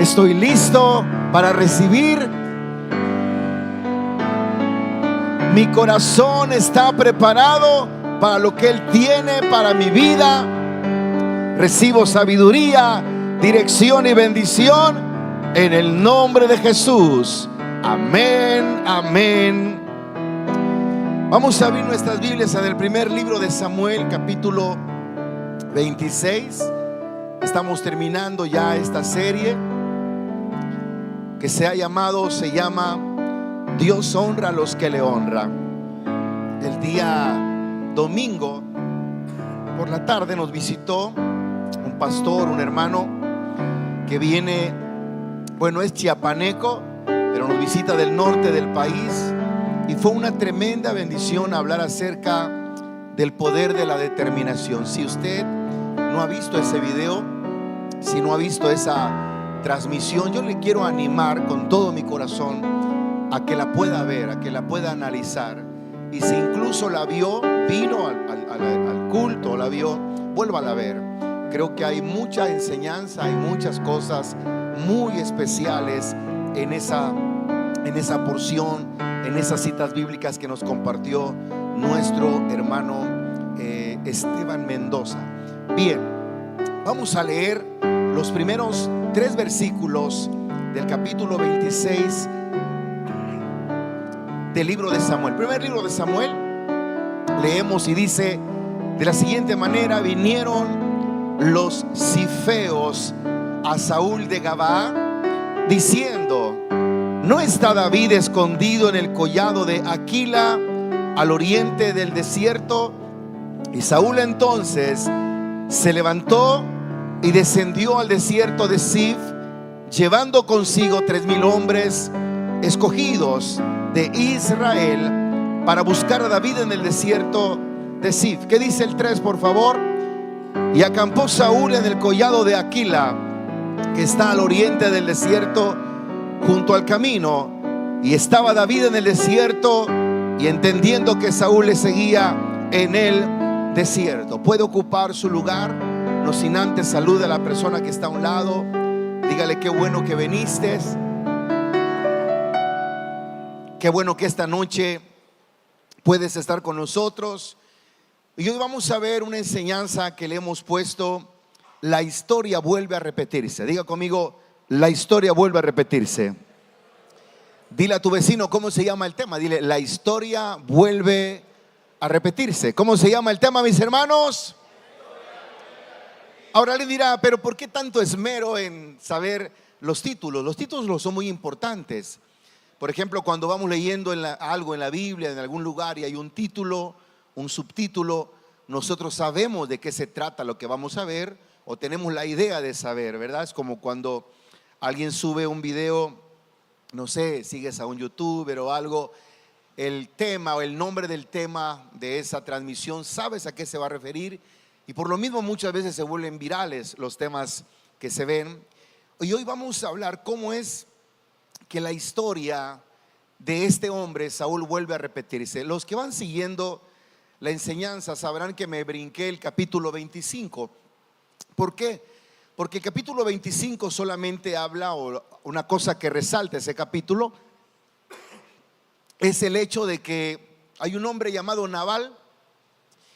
Estoy listo para recibir. Mi corazón está preparado para lo que Él tiene para mi vida. Recibo sabiduría, dirección y bendición en el nombre de Jesús. Amén, amén. Vamos a abrir nuestras Biblias en el primer libro de Samuel, capítulo 26. Estamos terminando ya esta serie que se llama Dios honra a los que le honran. El día domingo por la tarde nos visitó un pastor, un hermano que viene, es chiapaneco, pero nos visita del norte del país, y fue una tremenda bendición hablar acerca del poder de la determinación. Si usted no ha visto ese video, si no ha visto esa transmisión, yo le quiero animar con todo mi corazón a que la pueda ver, a que la pueda analizar. Y si incluso la vio, vino al culto, la vio, vuélvala a ver. Creo que hay mucha enseñanza, hay muchas cosas muy especiales en esa porción, en esas citas bíblicas que nos compartió nuestro hermano Esteban Mendoza. Bien, vamos a leer los primeros 3 versículos del capítulo 26 del libro de Samuel. Primer libro de Samuel, leemos y dice de la siguiente manera: vinieron los zifeos a Saúl de Gabaa diciendo: ¿no está David escondido en el collado de Aquila al oriente del desierto? Y Saúl entonces se levantó y descendió al desierto de Zif, llevando consigo 3,000 hombres escogidos de Israel para buscar a David en el desierto de Zif. ¿Qué dice el 3, por favor? Y acampó Saúl en el collado de Aquila, que está al oriente del desierto, junto al camino. Y estaba David en el desierto, y entendiendo que Saúl le seguía en el desierto. Puede ocupar su lugar, no sin antes salude a la persona que está a un lado. Dígale: qué bueno que viniste. Qué bueno que esta noche puedes estar con nosotros. Y hoy vamos a ver una enseñanza que le hemos puesto: la historia vuelve a repetirse. Diga conmigo: la historia vuelve a repetirse. Dile a tu vecino cómo se llama el tema. Dile: la historia vuelve a repetirse. ¿Cómo se llama el tema, mis hermanos? Ahora le dirá: pero ¿por qué tanto esmero en saber los títulos? Los títulos son muy importantes. Por ejemplo, cuando vamos leyendo algo en la Biblia, en algún lugar, y hay un título, un subtítulo, nosotros sabemos de qué se trata lo que vamos a ver, o tenemos la idea de saber, ¿verdad? Es como cuando alguien sube un video, no sé, sigues a un youtuber o algo, el tema o el nombre del tema de esa transmisión, sabes a qué se va a referir, y por lo mismo muchas veces se vuelven virales los temas que se ven. Y hoy vamos a hablar cómo es que la historia de este hombre Saúl vuelve a repetirse. Los que van siguiendo la enseñanza sabrán que me brinqué el capítulo 25. ¿Por qué? Porque el capítulo 25 solamente habla, o una cosa que resalta ese capítulo, es el hecho de que hay un hombre llamado Nabal,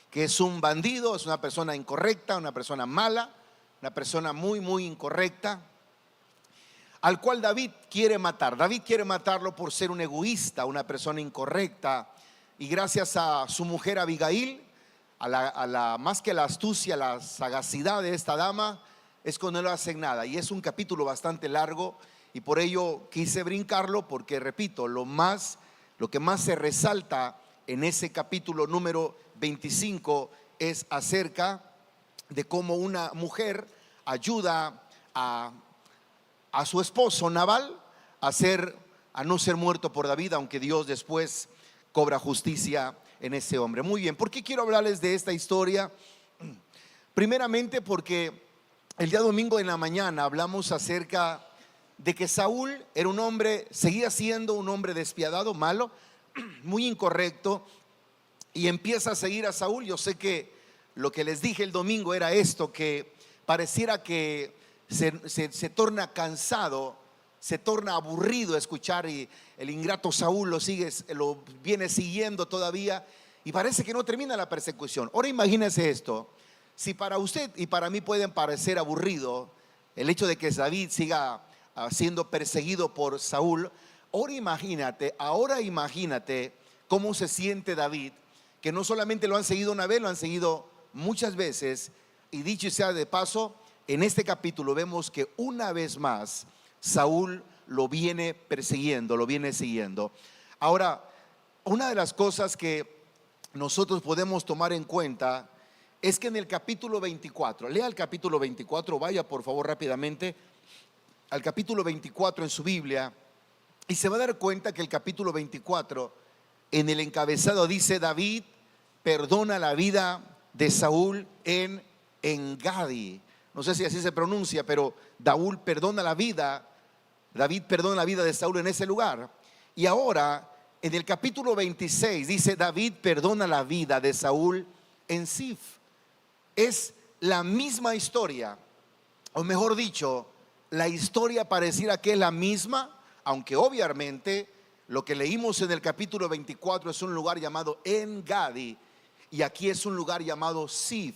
que es un bandido, es una persona incorrecta, una persona mala, una persona muy, muy incorrecta, al cual David quiere matar. David quiere matarlo por ser un egoísta, una persona incorrecta. Y gracias a su mujer Abigail, más que la astucia, la sagacidad de esta dama, es cuando no hacen nada. Y es un capítulo bastante largo, y por ello quise brincarlo, porque repito, lo que más se resalta en ese capítulo número 25 es acerca de cómo una mujer ayuda a su esposo Nabal a no ser muerto por David, aunque Dios después cobra justicia en ese hombre. Muy bien, ¿por qué quiero hablarles de esta historia? Primeramente porque el día domingo en la mañana hablamos acerca de que Saúl era un hombre, seguía siendo un hombre despiadado, malo, muy incorrecto, y empieza a seguir a Saúl. Yo sé que lo que les dije el domingo era esto, que pareciera que se torna cansado, se torna aburrido escuchar, y el ingrato Saúl lo viene siguiendo todavía y parece que no termina la persecución. Ahora imagínese esto: si para usted y para mí pueden parecer aburrido el hecho de que David siga siendo perseguido por Saúl, ahora imagínate cómo se siente David, que no solamente lo han seguido una vez, lo han seguido muchas veces. Y dicho sea de paso, en este capítulo vemos que una vez más Saúl lo viene persiguiendo, lo viene siguiendo. Ahora, una de las cosas que nosotros podemos tomar en cuenta es que en el capítulo 24, lea el capítulo 24, vaya por favor rápidamente al capítulo 24 en su Biblia, y se va a dar cuenta que el capítulo 24, en el encabezado dice: David perdona la vida de Saúl en Engadi. No sé si así se pronuncia, pero David perdona la vida de Saúl en ese lugar. Y ahora en el capítulo 26 dice: David perdona la vida de Saúl en Sif. Es la misma historia, o mejor dicho, la historia pareciera que es la misma, aunque obviamente lo que leímos en el capítulo 24 es un lugar llamado Engadi y aquí es un lugar llamado Sif.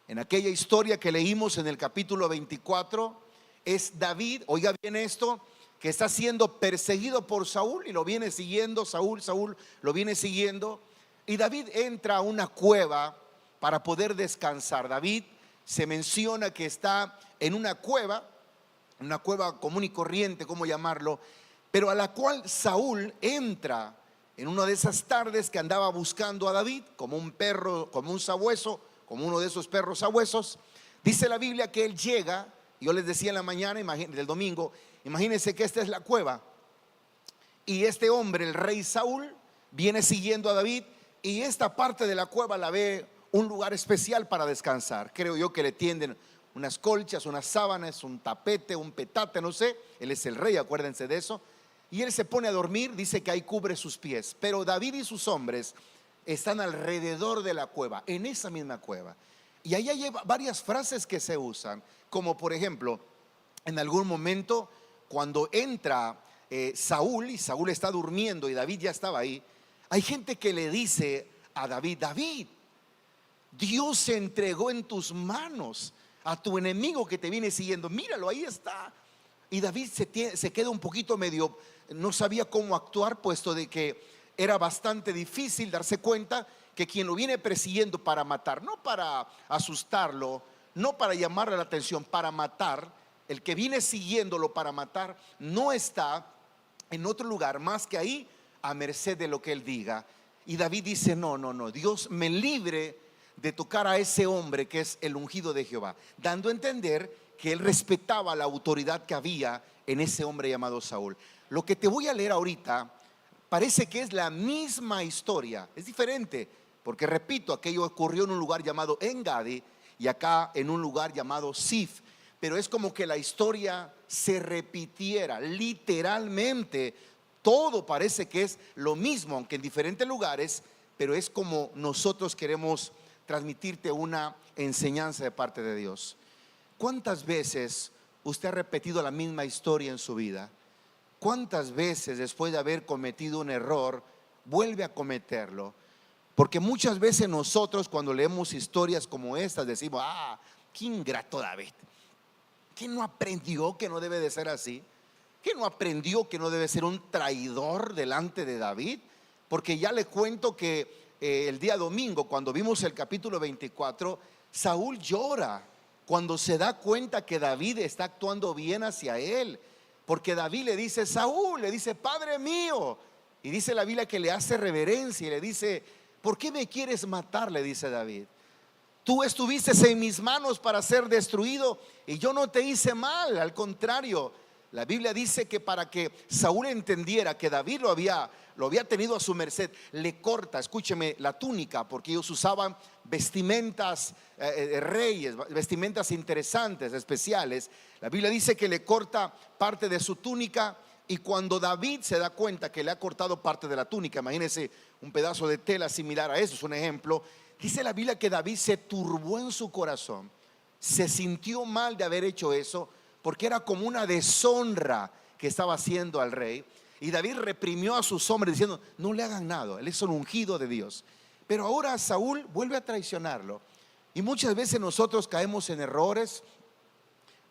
En aquella historia que leímos en el capítulo 24 es David, oiga bien esto, que está siendo perseguido por Saúl y lo viene siguiendo, Saúl lo viene siguiendo, y David entra a una cueva para poder descansar. David se menciona que está en una cueva común y corriente, ¿cómo llamarlo? Pero a la cual Saúl entra en una de esas tardes que andaba buscando a David, como un perro, como un sabueso, como uno de esos perros sabuesos. Dice la Biblia que él llega, yo les decía en la mañana del domingo, imagínense que esta es la cueva, y este hombre, el rey Saúl, viene siguiendo a David, y esta parte de la cueva la ve un lugar especial para descansar. Creo yo que le tienden unas colchas, unas sábanas, un tapete, un petate, no sé. Él es el rey, acuérdense de eso. Y él se pone a dormir, dice que ahí cubre sus pies. Pero David y sus hombres están alrededor de la cueva, en esa misma cueva. Y ahí hay varias frases que se usan, como por ejemplo, en algún momento cuando entra Saúl, y Saúl está durmiendo y David ya estaba ahí, hay gente que le dice a David: David, Dios se entregó en tus manos a tu enemigo que te viene siguiendo, míralo, ahí está. Y David se queda un poquito medio, no sabía cómo actuar, puesto de que era bastante difícil darse cuenta que quien lo viene persiguiendo para matar, no para asustarlo, no para llamarle la atención, para matar, el que viene siguiéndolo para matar no está en otro lugar más que ahí, a merced de lo que él diga. Y David dice: no, Dios me libre de tocar a ese hombre que es el ungido de Jehová, dando a entender que él respetaba la autoridad que había en ese hombre llamado Saúl. Lo que te voy a leer ahorita parece que es la misma historia, es diferente, porque repito, aquello ocurrió en un lugar llamado Engadi y acá en un lugar llamado Sif, pero es como que la historia se repitiera literalmente. Todo parece que es lo mismo, aunque en diferentes lugares, pero es como nosotros queremos transmitirte una enseñanza de parte de Dios. ¿Cuántas veces usted ha repetido la misma historia en su vida? ¿Cuántas veces después de haber cometido un error vuelve a cometerlo? Porque muchas veces nosotros, cuando leemos historias como estas, decimos: qué ingrato David, que no aprendió que no debe de ser así, que no aprendió que no debe ser un traidor delante de David. Porque ya le cuento que el día domingo, cuando vimos el capítulo 24, Saúl llora cuando se da cuenta que David está actuando bien hacia él, porque David le dice: Saúl, le dice: Padre mío, y dice la Biblia que le hace reverencia y le dice: ¿por qué me quieres matar?, le dice David. Tú estuviste en mis manos para ser destruido y yo no te hice mal, al contrario. La Biblia dice que para que Saúl entendiera que David lo había tenido a su merced, le corta, escúcheme, la túnica, porque ellos usaban vestimentas reyes, vestimentas interesantes, especiales. La Biblia dice que le corta parte de su túnica, y cuando David se da cuenta que le ha cortado parte de la túnica, imagínense un pedazo de tela similar a eso, es un ejemplo. Dice la Biblia que David se turbó en su corazón. se sintió mal de haber hecho eso, porque era como una deshonra que estaba haciendo al rey. Y David reprimió a sus hombres diciendo: no le hagan nada, él es un ungido de Dios. Pero ahora Saúl vuelve a traicionarlo. Y muchas veces nosotros caemos en errores,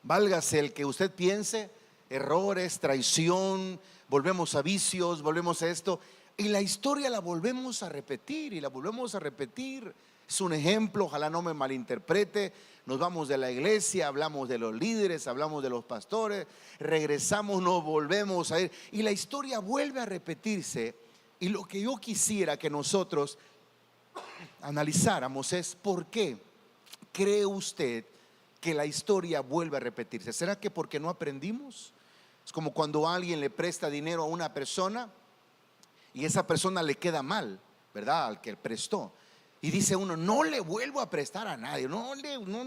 válgase el que usted piense, errores, traición, volvemos a vicios, volvemos a esto, y la historia la volvemos a repetir y la volvemos a repetir. Es un ejemplo, ojalá no me malinterprete. Nos vamos de la iglesia, hablamos de los líderes, hablamos de los pastores, regresamos, nos volvemos a ir y la historia vuelve a repetirse. Y lo que yo quisiera que nosotros analizáramos es: ¿por qué cree usted que la historia vuelve a repetirse? ¿Será que porque no aprendimos? Es como cuando alguien le presta dinero a una persona y esa persona le queda mal, ¿verdad? Al que prestó. Y dice uno: no le vuelvo a prestar a nadie,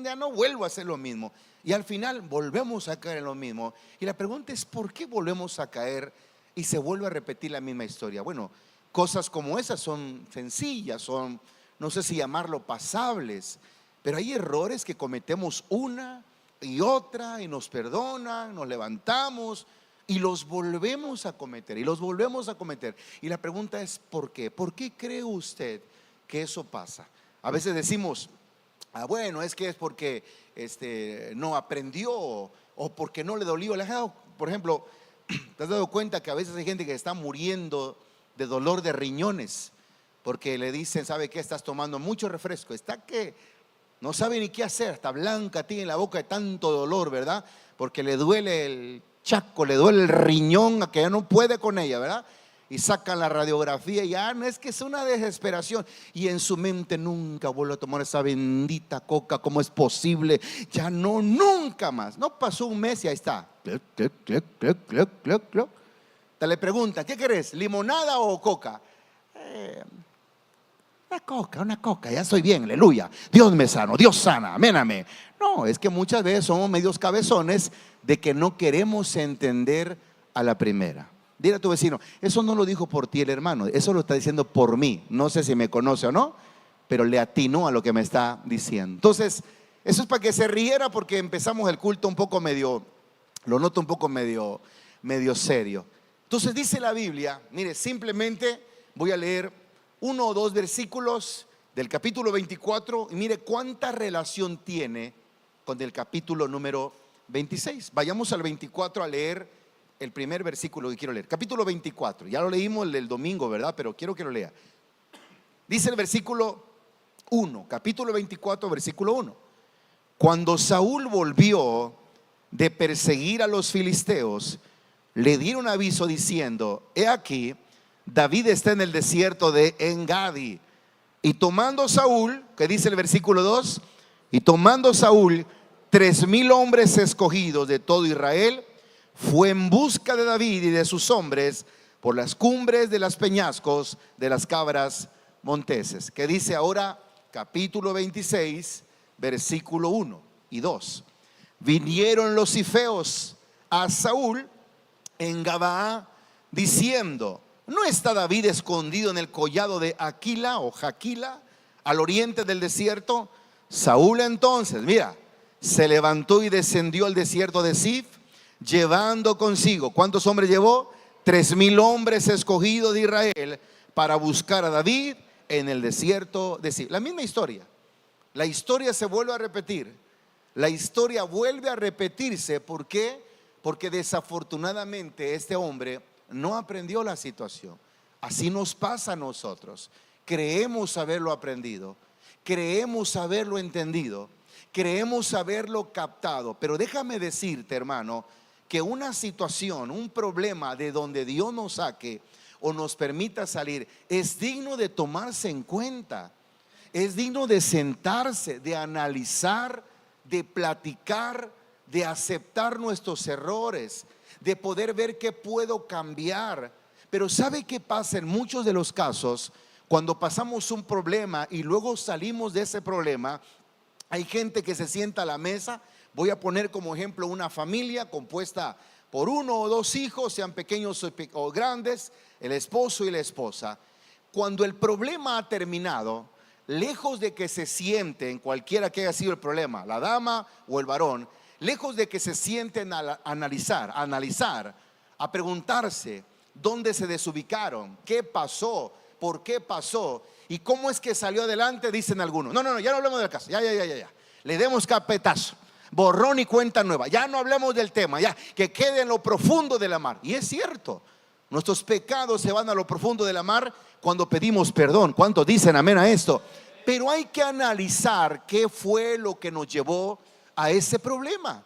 ya no vuelvo a hacer lo mismo. Y al final volvemos a caer en lo mismo. Y la pregunta es: ¿por qué volvemos a caer y se vuelve a repetir la misma historia? Bueno, cosas como esas son sencillas, son, no sé si llamarlo pasables, pero hay errores que cometemos una y otra y nos perdonan, nos levantamos y los volvemos a cometer y los volvemos a cometer. Y la pregunta es: ¿por qué? ¿Por qué cree usted que eso pasa? A veces decimos: bueno, es que es porque no aprendió o porque no le dolió. Por ejemplo, ¿te has dado cuenta que a veces hay gente que está muriendo de dolor de riñones porque le dicen: ¿sabe qué? Estás tomando mucho refresco, está que no sabe ni qué hacer, está blanca, tiene la boca de tanto dolor, ¿verdad? Porque le duele el chaco, le duele el riñón, a que ya no puede con ella, ¿verdad? Y sacan la radiografía y ya no, es que es una desesperación. Y en su mente: nunca vuelvo a tomar esa bendita coca, ¿cómo es posible? Ya no, nunca más. No pasó un mes y ahí está. Te le preguntan: ¿qué querés? ¿Limonada o coca? Una coca, ya estoy bien, aleluya. Dios me sano, Dios sana, amén, amén. No, es que muchas veces somos medios cabezones de que no queremos entender a la primera. Dile a tu vecino: eso no lo dijo por ti el hermano, eso lo está diciendo por mí. No sé si me conoce o no, pero le atinó a lo que me está diciendo. Entonces, eso es para que se riera, porque empezamos el culto un poco medio, lo noto un poco medio serio. Entonces dice la Biblia, mire, simplemente voy a leer 1 o 2 versículos del capítulo 24 y mire cuánta relación tiene con el capítulo número 26. Vayamos al 24 a leer el primer versículo que quiero leer. Capítulo 24, ya lo leímos el domingo, ¿verdad? Pero quiero que lo lea. Dice el versículo 1, capítulo 24, versículo 1. Cuando Saúl volvió de perseguir a los filisteos, le dieron aviso diciendo: he aquí, David está en el desierto de Engadi. Y tomando Saúl, que dice el versículo 2, y tomando Saúl 3,000 hombres escogidos de todo Israel, fue en busca de David y de sus hombres por las cumbres de los peñascos de las cabras monteses. Que dice ahora capítulo 26, versículo 1 y 2. Vinieron los cifeos a Saúl en Gabaa diciendo: ¿no está David escondido en el collado de Aquila o Jaquila, al oriente del desierto? Saúl entonces, mira, se levantó y descendió al desierto de Zif, llevando consigo, ¿cuántos hombres llevó? 3,000 hombres escogidos de Israel para buscar a David en el desierto de Zif. La misma historia. La historia se vuelve a repetir. La historia vuelve a repetirse. ¿Por qué? Porque desafortunadamente este hombre no aprendió la situación. Así nos pasa a nosotros. Creemos haberlo aprendido, creemos haberlo entendido, creemos haberlo captado. Pero déjame decirte, hermano, que una situación, un problema de donde Dios nos saque o nos permita salir, es digno de tomarse en cuenta. Es digno de sentarse, de analizar, de platicar, de aceptar nuestros errores, de poder ver qué puedo cambiar. Pero ¿sabe qué pasa en muchos de los casos? Cuando pasamos un problema y luego salimos de ese problema, hay gente que se sienta a la mesa. Voy a poner como ejemplo una familia compuesta por 1 o 2 hijos, sean pequeños o grandes, el esposo y la esposa. Cuando el problema ha terminado, lejos de que se sienten, cualquiera que haya sido el problema, la dama o el varón, lejos de que se sienten a analizar, a preguntarse dónde se desubicaron, qué pasó, por qué pasó y cómo es que salió adelante, dicen algunos. No, ya no hablemos del caso, ya. Le demos carpetazo, borrón y cuenta nueva. Ya no hablemos del tema, ya que quede en lo profundo de la mar. Y es cierto, nuestros pecados se van a lo profundo de la mar cuando pedimos perdón. ¿Cuántos dicen amén a esto? Pero hay que analizar qué fue lo que nos llevó a ese problema.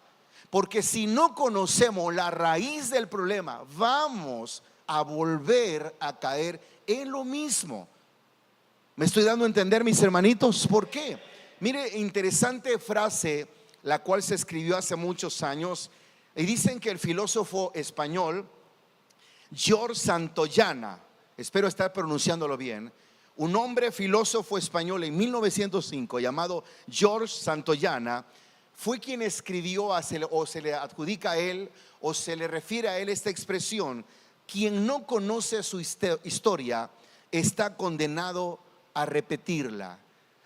Porque si no conocemos la raíz del problema, vamos a volver a caer en lo mismo. ¿Me estoy dando a entender, mis hermanitos? ¿Por qué? Mire, interesante frase, la cual se escribió hace muchos años. Y dicen que el filósofo español George Santayana, espero estar pronunciándolo bien, un hombre filósofo español en 1905 llamado George Santayana, fue quien escribió o se le adjudica a él o se le refiere a él esta expresión: quien no conoce su historia está condenado a repetirla.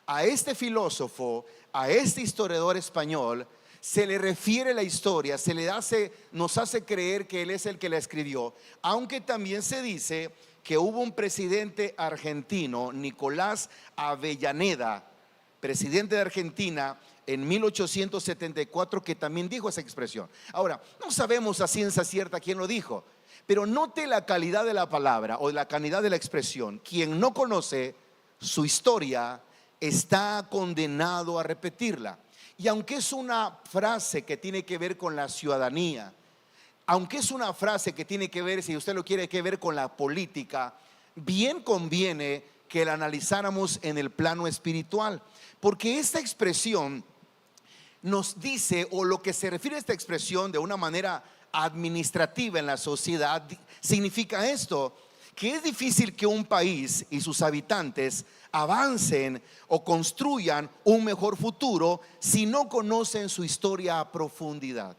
A este filósofo, a este historiador español, se le refiere la historia, nos hace creer que él es el que la escribió, aunque también se dice que hubo un presidente argentino, Nicolás Avellaneda, presidente de Argentina en 1874, que también dijo esa expresión. Ahora, no sabemos a ciencia cierta quién lo dijo, pero note la calidad de la palabra o la calidad de la expresión: quien no conoce su historia está condenado a repetirla. Y aunque es una frase que tiene que ver con la ciudadanía, aunque es una frase que tiene que ver, si usted lo quiere, que ver con la política, bien conviene que la analizáramos en el plano espiritual, porque esta expresión nos dice, o lo que se refiere a esta expresión de una manera administrativa en la sociedad, significa esto: que es difícil que un país y sus habitantes avancen o construyan un mejor futuro si no conocen su historia a profundidad.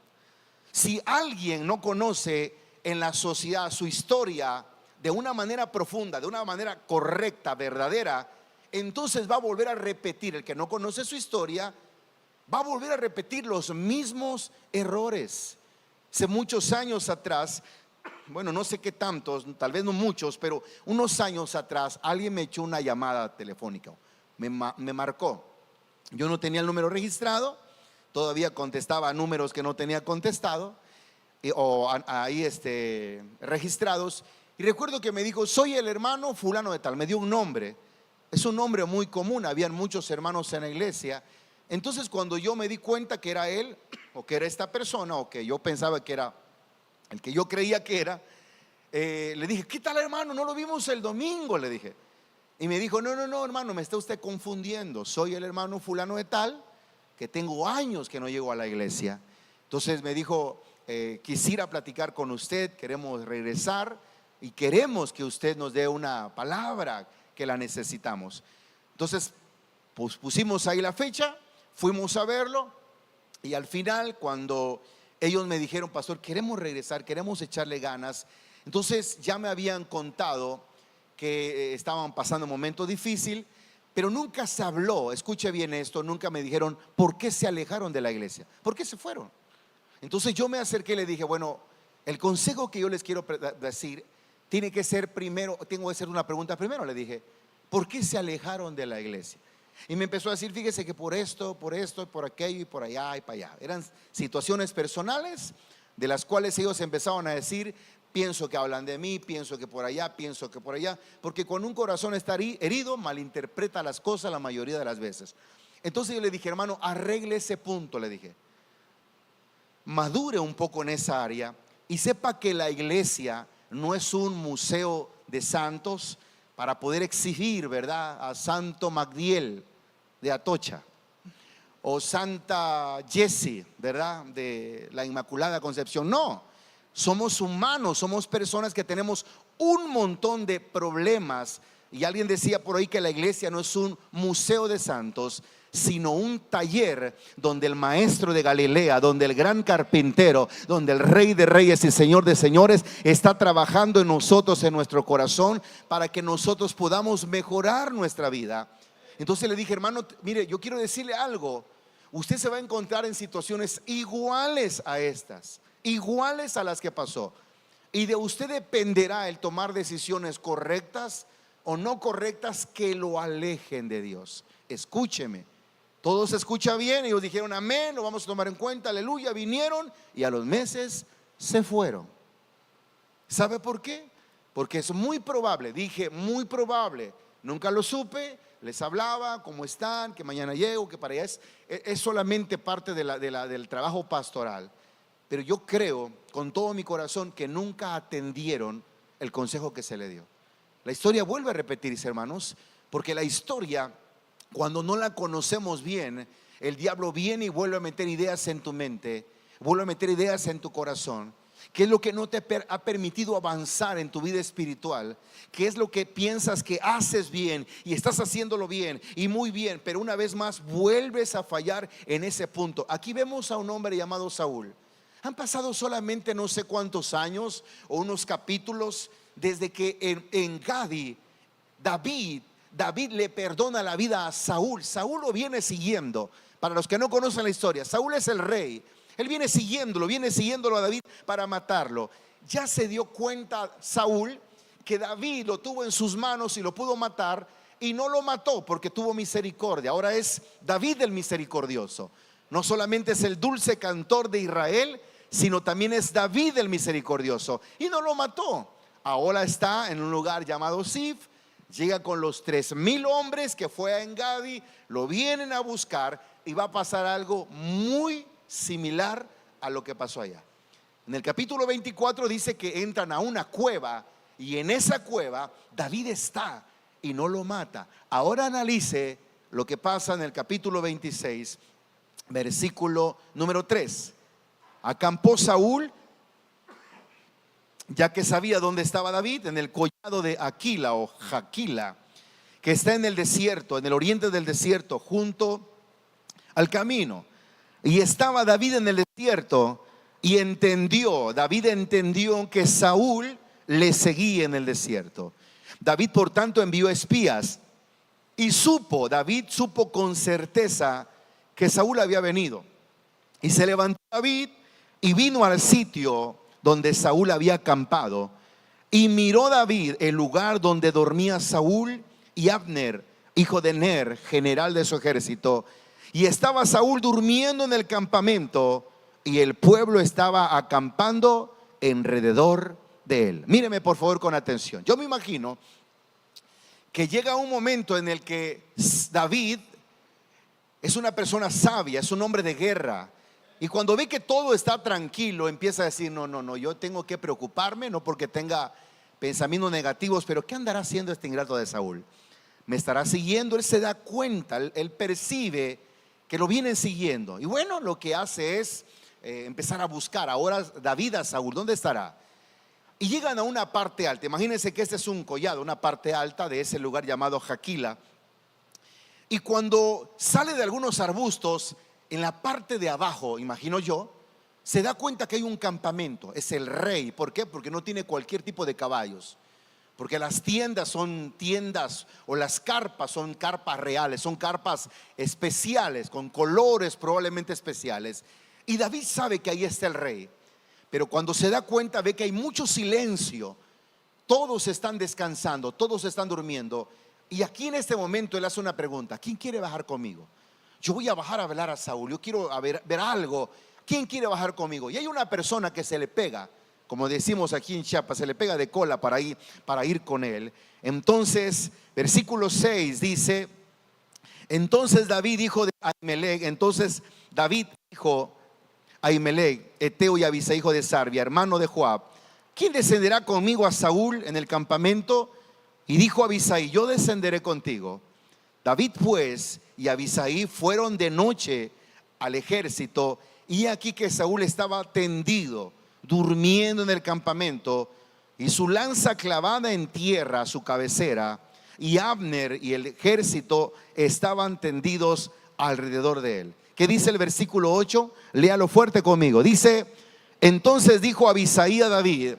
Si alguien no conoce en la sociedad su historia de una manera profunda, de una manera correcta, verdadera, entonces va a volver a repetir. El que no conoce su historia va a volver a repetir los mismos errores. Hace muchos años atrás, bueno, no sé qué tantos, tal vez no muchos, pero unos años atrás alguien me echó una llamada telefónica, me marcó. Yo no tenía el número registrado, todavía contestaba a números que no tenía contestado ahí registrados. Y recuerdo que me dijo: soy el hermano fulano de tal. Me dio un nombre, es un nombre muy común, habían muchos hermanos en la iglesia. Entonces, cuando yo me di cuenta que era él, o que era esta persona, o que yo pensaba que era el que yo creía que era, le dije: ¿qué tal, hermano? No lo vimos el domingo, le dije. Y me dijo: no, hermano, me está usted confundiendo. Soy el hermano fulano de tal, que tengo años que no llego a la iglesia. Entonces me dijo: quisiera platicar con usted, queremos regresar y queremos que usted nos dé una palabra, que la necesitamos. Entonces, pues pusimos ahí la fecha, fuimos a verlo, y al final, cuando ellos me dijeron: pastor, queremos regresar, queremos echarle ganas. Entonces ya me habían contado que estaban pasando un momento difícil, pero nunca se habló, escuche bien esto, nunca me dijeron por qué se alejaron de la iglesia, por qué se fueron. Entonces yo me acerqué y le dije: bueno, el consejo que yo les quiero decir tiene que ser primero, tengo que hacer una pregunta primero. Le dije: ¿por qué se alejaron de la iglesia? Y me empezó a decir: fíjese que por esto, por aquello y por allá y para allá. Eran situaciones personales de las cuales ellos empezaron a decir: pienso que hablan de mí, pienso que por allá, pienso que por allá. Porque con un corazón está herido, malinterpreta las cosas la mayoría de las veces. Entonces yo le dije: hermano, arregle ese punto, le dije. Madure un poco en esa área y sepa que la iglesia no es un museo de santos para poder exhibir, ¿verdad?, a Santo Magdiel de Atocha o Santa Jessie, ¿verdad?, de la Inmaculada Concepción. No, somos humanos, somos personas que tenemos un montón de problemas. Y alguien decía por ahí que la iglesia no es un museo de santos, sino un taller donde el maestro de Galilea, donde el gran carpintero, donde el rey de reyes y señor de señores está trabajando en nosotros, en nuestro corazón, para que nosotros podamos mejorar nuestra vida. Entonces le dije, hermano, mire, yo quiero decirle algo. Usted se va a encontrar en situaciones iguales a estas, iguales a las que pasó. Y de usted dependerá el tomar decisiones correctas o no correctas que lo alejen de Dios. Escúcheme. Todo se escucha bien. Ellos dijeron amén, lo vamos a tomar en cuenta, aleluya. Vinieron y a los meses se fueron. ¿Sabe por qué? Porque es muy probable, dije muy probable, nunca lo supe, les hablaba, ¿cómo están? Que mañana llego, que para allá es solamente parte del trabajo pastoral. Pero yo creo con todo mi corazón que nunca atendieron el consejo que se le dio. La historia vuelve a repetirse, hermanos, porque la historia, cuando no la conocemos bien, el diablo viene y vuelve a meter ideas en tu mente, vuelve a meter ideas en tu corazón. ¿Qué es lo que no te ha permitido avanzar en tu vida espiritual? ¿Qué es lo que piensas que haces bien y estás haciéndolo bien y muy bien, pero una vez más vuelves a fallar en ese punto? Aquí vemos a un hombre llamado Saúl. Han pasado solamente no sé cuántos años o unos capítulos desde que en Gadi David le perdona la vida a Saúl. Saúl lo viene siguiendo. Para los que no conocen la historia, Saúl es el rey. Él viene siguiéndolo a David para matarlo. Ya se dio cuenta Saúl que David lo tuvo en sus manos y lo pudo matar, y no lo mató porque tuvo misericordia. Ahora es David el misericordioso. No solamente es el dulce cantor de Israel, sino también es David el misericordioso, y no lo mató. Ahora está en un lugar llamado Sif. Llega con los 3,000 hombres que fue a Engadi, lo vienen a buscar, y va a pasar algo muy similar a lo que pasó allá. En el capítulo 24 dice que entran a una cueva, y en esa cueva David está y no lo mata. Ahora analice lo que pasa en el capítulo 26, versículo número 3. Acampó Saúl, ya que sabía dónde estaba David, en el collado de Aquila o Jaquila, que está en el desierto, en el oriente del desierto, junto al camino. Y estaba David en el desierto, y David entendió que Saúl le seguía en el desierto. David por tanto envió espías, y David supo con certeza que Saúl había venido. Y se levantó David y vino al sitio donde Saúl había acampado, y miró David el lugar donde dormía Saúl y Abner, hijo de Ner, general de su ejército. Y estaba Saúl durmiendo en el campamento, y el pueblo estaba acampando alrededor de él. Míreme por favor con atención. Yo me imagino que llega un momento en el que David es una persona sabia, es un hombre de guerra, y cuando ve que todo está tranquilo, empieza a decir, no, yo tengo que preocuparme, no porque tenga pensamientos negativos, pero ¿qué andará haciendo este ingrato de Saúl? Me estará siguiendo. Él se da cuenta, él percibe que lo vienen siguiendo, y bueno, lo que hace es empezar a buscar ahora David a Saúl. ¿Dónde estará? Y llegan a una parte alta. Imagínense que este es un collado, una parte alta de ese lugar llamado Jaquila. Y cuando sale de algunos arbustos, en la parte de abajo, imagino yo, se da cuenta que hay un campamento. Es el rey. ¿Por qué? Porque no tiene cualquier tipo de caballos. Porque las tiendas son tiendas, o las carpas son carpas reales, son carpas especiales, con colores probablemente especiales. Y David sabe que ahí está el rey. Pero cuando se da cuenta, ve que hay mucho silencio. Todos están descansando, todos están durmiendo. Y aquí en este momento él hace una pregunta: ¿quién quiere bajar conmigo? Yo voy a bajar a velar a Saúl, yo quiero ver algo. ¿Quién quiere bajar conmigo? Y hay una persona que se le pega, como decimos aquí en Chiapas, se le pega de cola para ir con él. Entonces, versículo 6 dice: entonces David dijo a Ahimelech, Eteo, y Abisai, hijo de Sarbia, hermano de Joab: ¿quién descenderá conmigo a Saúl en el campamento? Y dijo Abisai: yo descenderé contigo. David pues y Abisai fueron de noche al ejército, y aquí que Saúl estaba tendido, durmiendo en el campamento, y su lanza clavada en tierra a su cabecera, y Abner y el ejército estaban tendidos alrededor de él. ¿Qué dice el versículo 8? Léalo fuerte conmigo. Dice: entonces dijo Abisai a David: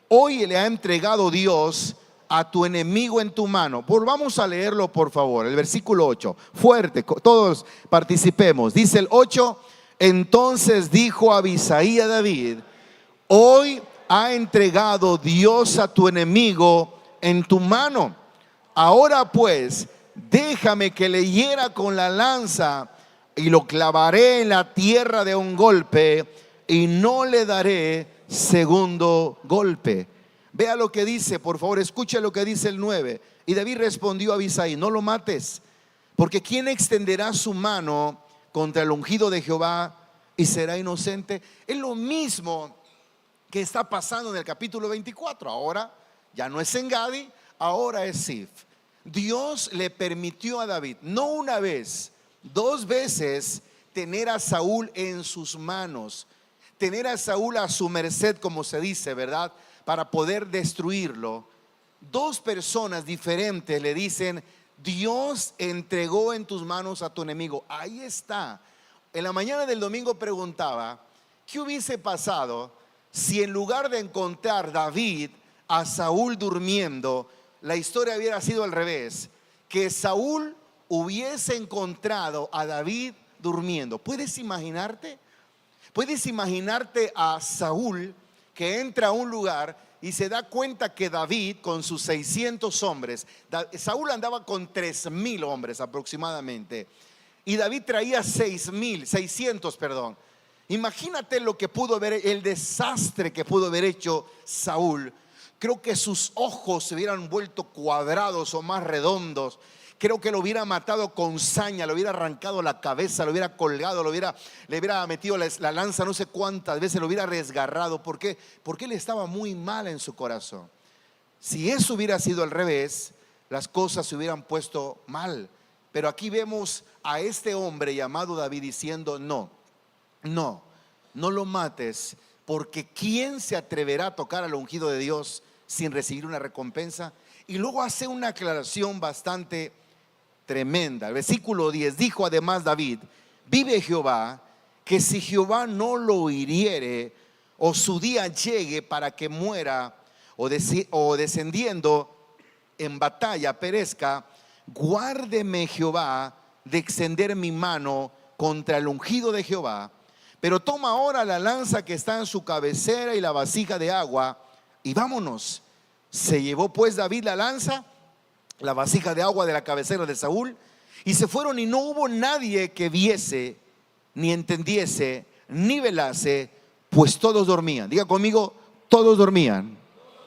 hoy le ha entregado Dios a tu enemigo en tu mano. Vamos a leerlo, por favor, el versículo 8. Fuerte, todos participemos. Dice el 8: entonces dijo Abisai a David: hoy ha entregado Dios a tu enemigo en tu mano. Ahora pues, déjame que le hiera con la lanza y lo clavaré en la tierra de un golpe y no le daré segundo golpe. Vea lo que dice, por favor, escuche lo que dice el 9. Y David respondió a Abisai: no lo mates, porque ¿quién extenderá su mano contra el ungido de Jehová y será inocente? Es lo mismo que está pasando en el capítulo 24. Ahora ya no es En-Gadi, ahora es Zif. Dios le permitió a David, no una vez, 2 veces, tener a Saúl en sus manos, tener a Saúl a su merced, como se dice, ¿verdad?, para poder destruirlo. 2 personas diferentes le dicen: Dios entregó en tus manos a tu enemigo. Ahí está. En la mañana del domingo preguntaba: ¿qué hubiese pasado si en lugar de encontrar David a Saúl durmiendo, la historia hubiera sido al revés? Que Saúl hubiese encontrado a David durmiendo. ¿Puedes imaginarte? ¿Puedes imaginarte a Saúl que entra a un lugar y se da cuenta que David, con sus 600 hombres, Saúl andaba con 3,000 hombres aproximadamente, y David traía 600, perdón. Imagínate lo que pudo haber, el desastre que pudo haber hecho Saúl. Creo que sus ojos se hubieran vuelto cuadrados o más redondos. Creo que lo hubiera matado con saña, le hubiera arrancado la cabeza, lo hubiera colgado, le hubiera metido la lanza no sé cuántas veces, lo hubiera desgarrado. ¿Por qué? Porque él estaba muy mal en su corazón. Si eso hubiera sido al revés, las cosas se hubieran puesto mal. Pero aquí vemos a este hombre llamado David diciendo: no lo mates, porque ¿quién se atreverá a tocar al ungido de Dios sin recibir una recompensa? Y luego hace una aclaración bastante tremenda. El versículo 10: dijo además David: vive Jehová, que si Jehová no lo hiriere, o su día llegue para que muera, o descendiendo en batalla perezca, guárdeme Jehová de extender mi mano contra el ungido de Jehová. Pero toma ahora la lanza que está en su cabecera y la vasija de agua, y vámonos. Se llevó pues David la lanza, la vasija de agua de la cabecera de Saúl, y se fueron, y no hubo nadie que viese, ni entendiese, ni velase, pues todos dormían. Diga conmigo: todos dormían.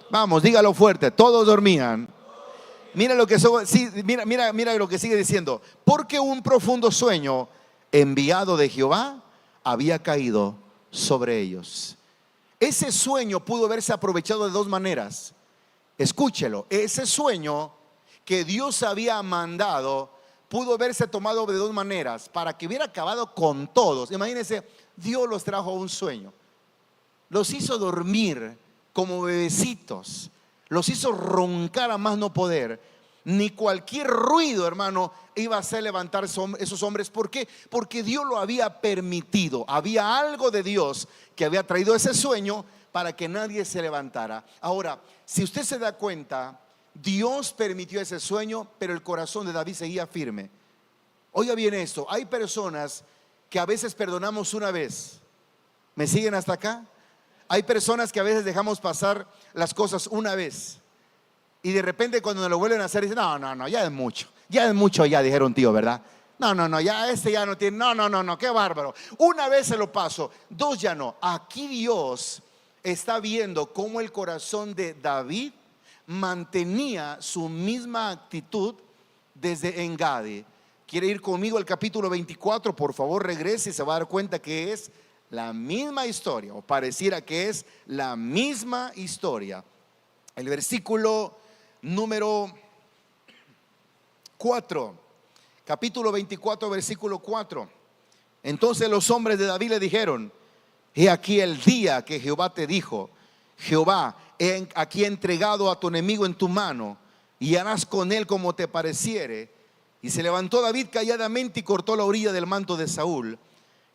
Vamos, dígalo fuerte: todos dormían. Mira lo que mira lo que sigue diciendo: porque un profundo sueño enviado de Jehová había caído sobre ellos. Ese sueño pudo haberse aprovechado de 2 maneras. Escúchelo: ese sueño que Dios había mandado pudo haberse tomado de 2 maneras para que hubiera acabado con todos. Imagínense, Dios los trajo a un sueño, los hizo dormir como bebecitos, los hizo roncar a más no poder. Ni cualquier ruido, hermano, iba a hacer levantar esos hombres. ¿Por qué? Porque Dios lo había permitido. Había algo de Dios que había traído ese sueño para que nadie se levantara. Ahora, si usted se da cuenta, Dios permitió ese sueño, pero el corazón de David seguía firme. Oiga bien esto: hay personas que a veces perdonamos una vez. ¿Me siguen hasta acá? Hay personas que a veces dejamos pasar las cosas una vez, y de repente cuando nos lo vuelven a hacer dicen: no, ya es mucho, ya dijeron, tío, ¿verdad? No, ya ya no tiene, no, qué bárbaro. Una vez se lo paso, 2 ya no. Aquí Dios está viendo cómo el corazón de David mantenía su misma actitud desde En-Gadi. ¿Quiere ir conmigo al capítulo 24? Por favor, regrese y se va a dar cuenta que es la misma historia, o pareciera que es la misma historia. El versículo número 4, capítulo 24, versículo 4. Entonces los hombres de David le dijeron: he aquí el día que Jehová te dijo: Jehová, he aquí entregado a tu enemigo en tu mano, y harás con él como te pareciere. Y se levantó David calladamente y cortó la orilla del manto de Saúl.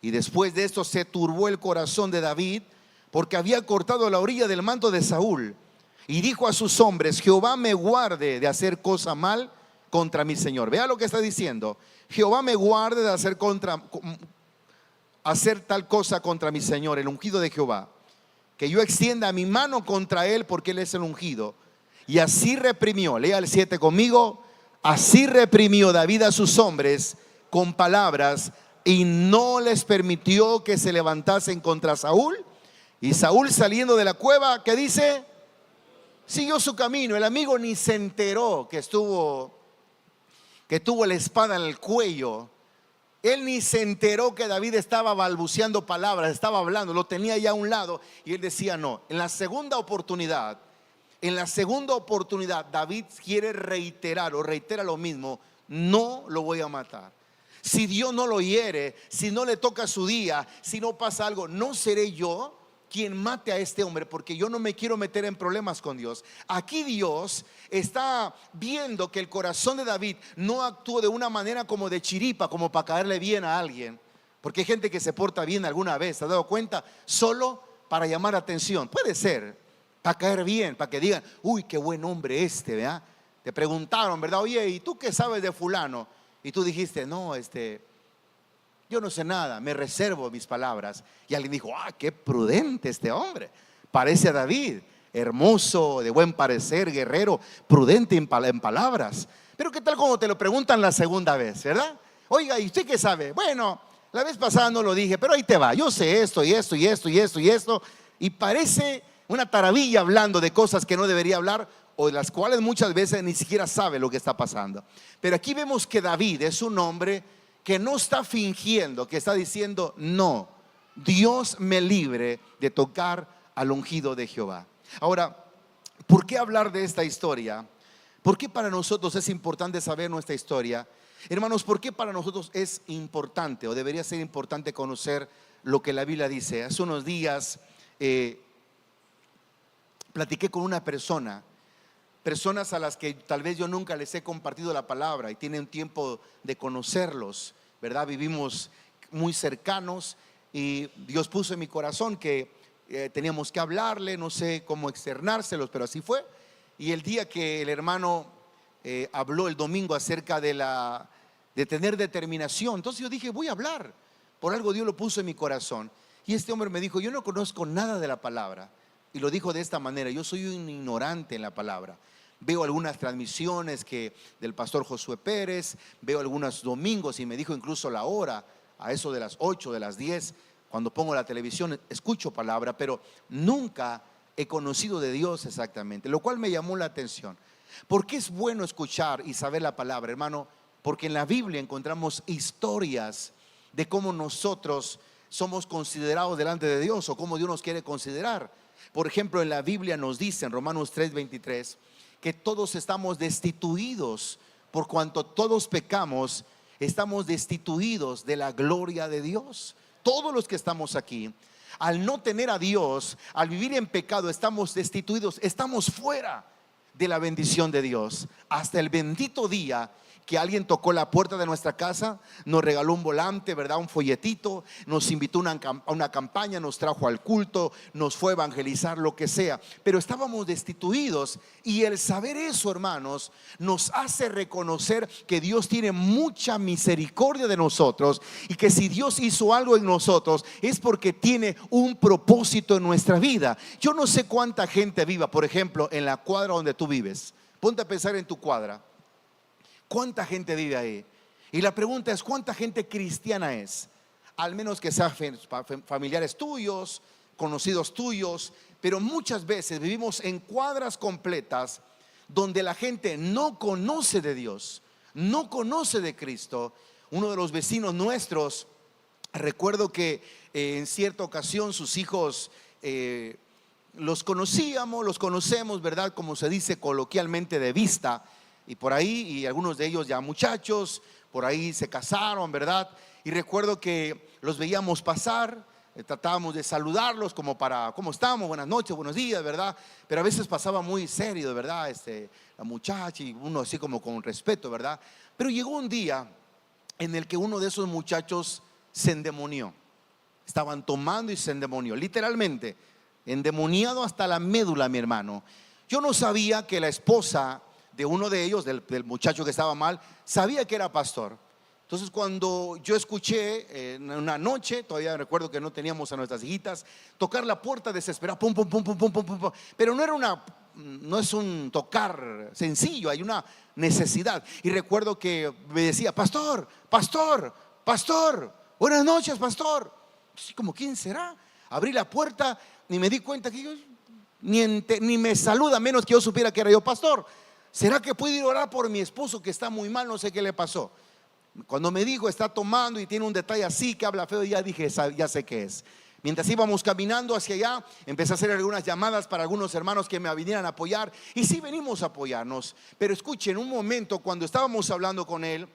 Y después de esto se turbó el corazón de David, porque había cortado la orilla del manto de Saúl. y dijo a sus hombres: Jehová me guarde de hacer cosa mal contra mi Señor. Vea lo que está diciendo: Jehová me guarde de hacer tal cosa contra mi Señor, el ungido de Jehová, que yo extienda mi mano contra él, porque él es el ungido. Y así reprimió, lea el 7 conmigo, así reprimió David a sus hombres con palabras, y no les permitió que se levantasen contra Saúl. Y Saúl, saliendo de la cueva, ¿qué dice? Siguió su camino. El amigo ni se enteró que tuvo la espada en el cuello. Él ni se enteró que David estaba balbuceando palabras, estaba hablando, lo tenía ya a un lado, y él decía no. En la segunda oportunidad, David quiere reiterar o reitera lo mismo: no lo voy a matar. Si Dios no lo hiere, si no le toca su día, si no pasa algo, no seré yo quien mate a este hombre, porque yo no me quiero meter en problemas con Dios. Aquí Dios está viendo que el corazón de David no actuó de una manera como de chiripa, como para caerle bien a alguien, porque hay gente que se porta bien alguna vez, ¿te has dado cuenta? Solo para llamar atención. Puede ser para caer bien, para que digan: uy, qué buen hombre este, ¿verdad? Te preguntaron, ¿verdad? Oye, ¿y tú qué sabes de fulano? Y tú dijiste: no, yo no sé nada, me reservo mis palabras. Y alguien dijo: qué prudente este hombre, parece a David, hermoso, de buen parecer, guerrero, prudente en palabras. Pero ¿qué tal cuando te lo preguntan la segunda vez, verdad? Oiga, ¿y usted qué sabe? Bueno, la vez pasada no lo dije, pero ahí te va, yo sé esto y esto y esto y esto y esto. Y parece una taravilla hablando de cosas que no debería hablar, o de las cuales muchas veces ni siquiera sabe lo que está pasando. Pero aquí vemos que David es un hombre que no está fingiendo, que está diciendo: no, Dios me libre de tocar al ungido de Jehová. Ahora, ¿por qué hablar de esta historia? ¿Por qué para nosotros es importante saber nuestra historia? Hermanos, ¿por qué para nosotros es importante o debería ser importante conocer lo que la Biblia dice? Hace unos días platiqué con una personas a las que tal vez yo nunca les he compartido la palabra, y tienen tiempo de conocerlos, ¿verdad? Vivimos muy cercanos, y Dios puso en mi corazón que teníamos que hablarle, no sé cómo externárselos, pero así fue. Y el día que el hermano habló el domingo acerca de tener determinación, entonces yo dije: voy a hablar, por algo Dios lo puso en mi corazón. Y este hombre me dijo: yo no conozco nada de la palabra. Y lo dijo de esta manera: yo soy un ignorante en la palabra. Veo algunas transmisiones del pastor Josué Pérez, veo algunos domingos, y me dijo incluso la hora, a eso de las 8, de las 10, cuando pongo la televisión, escucho palabra, pero nunca he conocido de Dios exactamente, lo cual me llamó la atención. ¿Por qué es bueno escuchar y saber la palabra, hermano? Porque en la Biblia encontramos historias de cómo nosotros somos considerados delante de Dios, o cómo Dios nos quiere considerar. Por ejemplo, en la Biblia nos dice en Romanos 3:23 que todos estamos destituidos, por cuanto todos pecamos, estamos destituidos de la gloria de Dios. Todos los que estamos aquí, al no tener a Dios, al vivir en pecado, estamos destituidos, estamos fuera de la bendición de Dios. Hasta el bendito día que alguien tocó la puerta de nuestra casa, nos regaló un volante, ¿verdad? Un folletito, nos invitó a una campaña, nos trajo al culto, nos fue a evangelizar, lo que sea. Pero estábamos destituidos, y el saber eso, hermanos, nos hace reconocer que Dios tiene mucha misericordia de nosotros, y que si Dios hizo algo en nosotros es porque tiene un propósito en nuestra vida. Yo no sé cuánta gente viva, por ejemplo, en la cuadra donde tú vives. Ponte a pensar en tu cuadra. ¿Cuánta gente vive ahí? Y la pregunta es: ¿cuánta gente cristiana es? Al menos que sean familiares tuyos, conocidos tuyos. Pero muchas veces vivimos en cuadras completas donde la gente no conoce de Dios, no conoce de Cristo. Uno de los vecinos nuestros, recuerdo que en cierta ocasión sus hijos los conocemos, ¿verdad? Como se dice coloquialmente, de vista. Y por ahí, y algunos de ellos ya muchachos, por ahí se casaron, ¿verdad? Y recuerdo que los veíamos pasar, tratábamos de saludarlos como para: ¿cómo estamos? Buenas noches, buenos días, ¿verdad? Pero a veces pasaba muy serio, de verdad, la muchacha, y uno así como con respeto, ¿verdad? Pero llegó un día en el que uno de esos muchachos se endemonió. Estaban tomando y se endemonió, literalmente, endemoniado hasta la médula, mi hermano. yo no sabía que la esposa de uno de ellos, del muchacho que estaba mal, sabía que era pastor. Entonces cuando yo escuché en una noche, todavía recuerdo que no teníamos a nuestras hijitas, tocar la puerta desesperada, pum, pum, pum, pum, pum, pum, pum, pero no es un tocar sencillo, hay una necesidad. Y recuerdo que me decía, pastor, pastor, pastor, buenas noches, pastor. Así como, ¿quién será? Abrí la puerta y me di cuenta que yo ni me saluda, menos que yo supiera que era yo pastor. ¿Será que puedo ir a orar por mi esposo que está muy mal? No sé qué le pasó. Cuando me dijo está tomando y tiene un detalle así que habla feo, ya dije, ya sé qué es. Mientras íbamos caminando hacia allá, empecé a hacer algunas llamadas para algunos hermanos que me vinieran a apoyar. Y sí venimos a apoyarnos. Pero escuchen, un momento cuando estábamos hablando con él,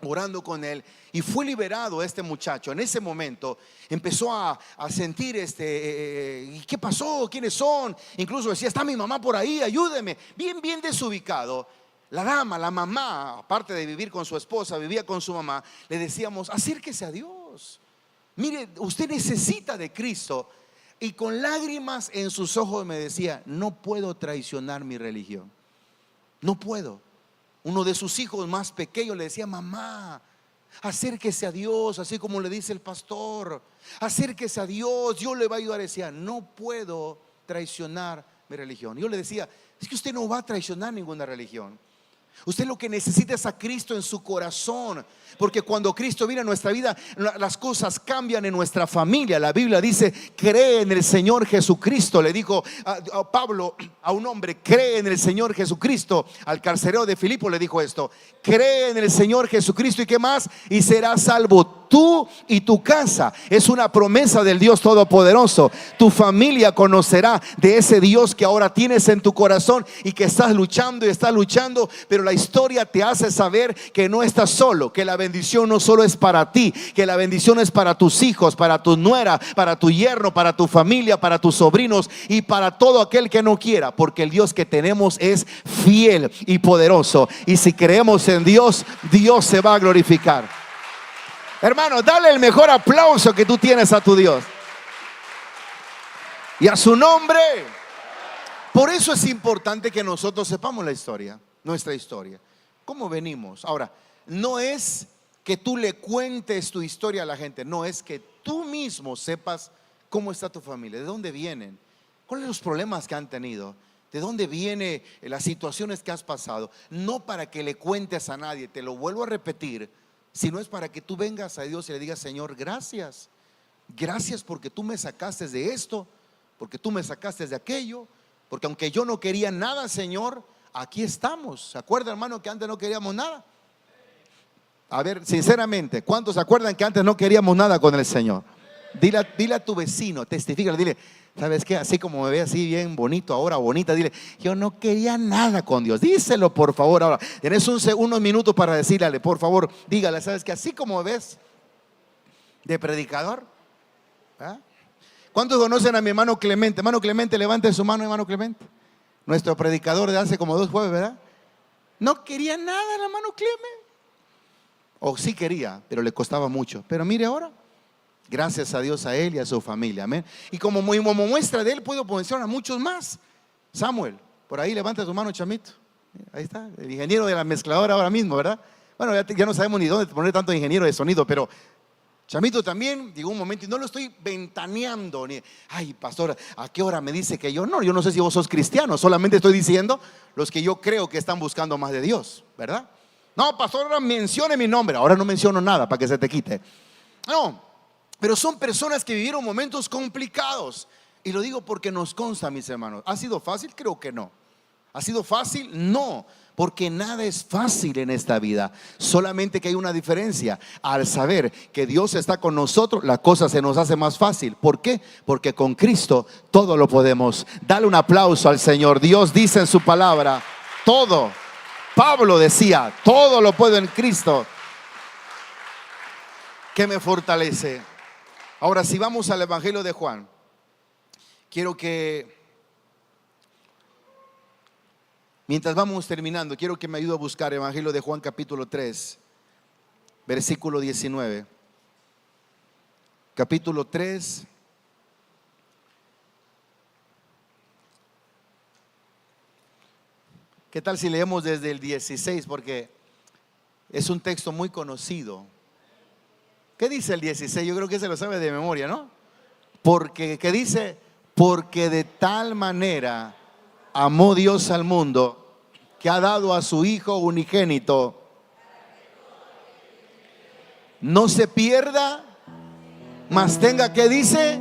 orando con él, y fue liberado este muchacho. En ese momento empezó a sentir ¿y qué pasó? ¿Quiénes son? Incluso decía, está mi mamá por ahí, ayúdeme. Bien desubicado. La dama, la mamá, aparte de vivir con su esposa, vivía con su mamá. Le decíamos, acérquese a Dios. Mire, usted necesita de Cristo. Y con lágrimas en sus ojos me decía, no puedo traicionar mi religión. No puedo. Uno de sus hijos más pequeños le decía, mamá, acérquese a Dios, así como le dice el pastor. Acérquese a Dios, Dios le va a ayudar. Decía, no puedo traicionar mi religión. Yo le decía, es que usted no va a traicionar ninguna religión. Usted lo que necesita es a Cristo en su corazón, porque cuando Cristo viene a nuestra vida, las cosas cambian en nuestra familia. La Biblia dice, cree en el Señor Jesucristo. Le dijo a Pablo a un hombre, cree en el Señor Jesucristo. Al carcelero de Filipo le dijo esto, cree en el Señor Jesucristo, y qué más, y serás salvo tú y tu casa. Es una promesa del Dios Todopoderoso. Tu familia conocerá de ese Dios que ahora tienes en tu corazón y que estás luchando y estás luchando, pero la historia te hace saber que no estás solo, que la bendición no solo es para ti, que la bendición es para tus hijos, para tu nuera, para tu yerno, para tu familia, para tus sobrinos y para todo aquel que no quiera, porque el Dios que tenemos es fiel y poderoso, y si creemos en Dios, Dios se va a glorificar. Hermano, dale el mejor aplauso que tú tienes a tu Dios y a su nombre. Por eso es importante que nosotros sepamos la historia, nuestra historia, cómo venimos. Ahora, no es que tú le cuentes tu historia a la gente, no, es que tú mismo sepas cómo está tu familia, de dónde vienen, cuáles son los problemas que han tenido, de dónde vienen las situaciones que has pasado. No para que le cuentes a nadie, te lo vuelvo a repetir, sino es para que tú vengas a Dios y le digas, Señor, gracias, gracias porque tú me sacaste de esto, porque tú me sacaste de aquello, porque aunque yo no quería nada, Señor, aquí estamos. ¿Se acuerda, hermano, que antes no queríamos nada? A ver, sinceramente, ¿cuántos se acuerdan que antes no queríamos nada con el Señor? Dile a tu vecino, testifícale, dile, ¿sabes qué? Así como me ve así bien bonito ahora, bonita, dile, yo no quería nada con Dios. Díselo, por favor, ahora. Tienes unos minutos para decirle, por favor, dígale, ¿sabes qué? Así como me ves de predicador. ¿Ah? ¿Cuántos conocen a mi hermano Clemente? Hermano Clemente, levante su mano, hermano Clemente. Nuestro predicador de hace como 2 jueves, ¿verdad? No quería nada el hermano Clemente. O sí quería, pero le costaba mucho. Pero mire ahora, gracias a Dios, a él y a su familia, amén. Y como muestra de él, puedo mencionar a muchos más. Samuel, por ahí levanta tu mano, chamito. Ahí está, el ingeniero de la mezcladora ahora mismo, ¿verdad? Bueno, ya no sabemos ni dónde poner tanto ingeniero de sonido, pero chamito también llegó un momento, y no lo estoy ventaneando ni, ay, pastor, ¿a qué hora me dice que yo? No, yo no sé si vos sos cristiano, solamente estoy diciendo los que yo creo que están buscando más de Dios, ¿verdad? No, pastor, ahora mencione mi nombre. Ahora no menciono nada para que se te quite. No, pero son personas que vivieron momentos complicados. Y lo digo porque nos consta, mis hermanos. ¿Ha sido fácil? Creo que no. ¿Ha sido fácil? No, porque nada es fácil en esta vida. Solamente que hay una diferencia. Al saber que Dios está con nosotros, la cosa se nos hace más fácil. ¿Por qué? Porque con Cristo todo lo podemos. Dale un aplauso al Señor. Dios dice en su palabra, todo. Pablo decía, todo lo puedo en Cristo que me fortalece. Ahora, si vamos al Evangelio de Juan, quiero que, mientras vamos terminando, quiero que me ayude a buscar Evangelio de Juan capítulo 3, versículo 19. Capítulo 3, ¿Qué tal si leemos desde el 16? Porque es un texto muy conocido. ¿Qué dice el 16? Yo creo que se lo sabe de memoria, ¿no? Porque, ¿qué dice? Porque de tal manera amó Dios al mundo que ha dado a su Hijo unigénito, no se pierda, mas tenga, ¿qué dice?